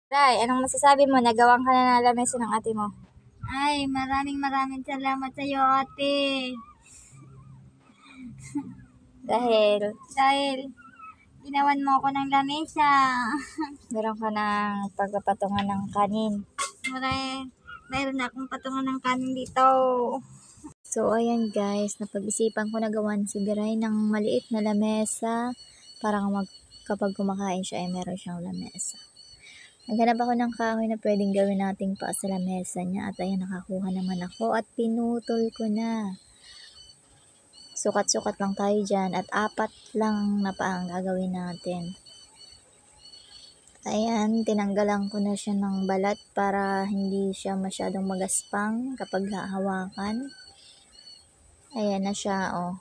Ray, anong masasabi mo? Nagawan ka na ng lamesa ng ate mo. Ay, maraming salamat sa iyo, ate. Dahil ginawan mo ako ng lamesa. Meron ka ng pagpapatungan ng kanin. Mayroon akong patungan ng kanin dito. So, ayan guys, napag-isipan ko na gawan si Biray ng maliit na lamesa para kapag kumakain siya ay meron siyang lamesa. Naghanap ako ng kahoy na pwedeng gawin nating pa sa lamesa niya at ayan, nakakuha naman ako at pinutol ko na. Sukat-sukat lang tayo dyan at 4 lang na pa ang gagawin natin. Ayan, tinanggalan ko na siya ng balat para hindi siya masyadong magaspang kapag hahawakan. Ayan na siya, oh.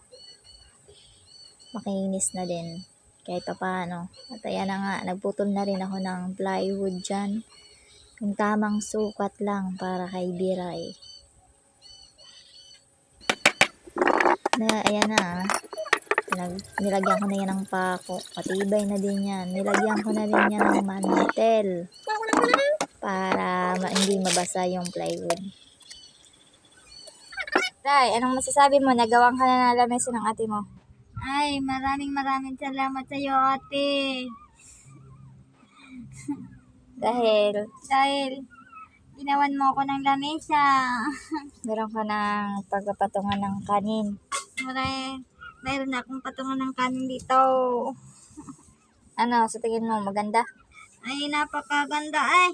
Makinis na din kahit pa paano. At ayan na nga, nagputol na rin ako ng plywood dyan. Yung tamang sukat lang para kay Biray. Ayan na, nilagyan ko na yan ng pako. Matibay na din yan. Nilagyan ko na rin yan ng mantel para hindi mabasa yung plywood. Ray, anong masasabi mo? Nagawan ka na ng lamesa ng ate mo. Ay, maraming salamat sa iyo, ate. Dahil ginawan mo ako ng lamesa. Meron ka ng pagpapatungan ng kanin. Mayroon akong patungan ng kanin dito. Ano, sa tingin mo maganda? Ay, napakaganda ay.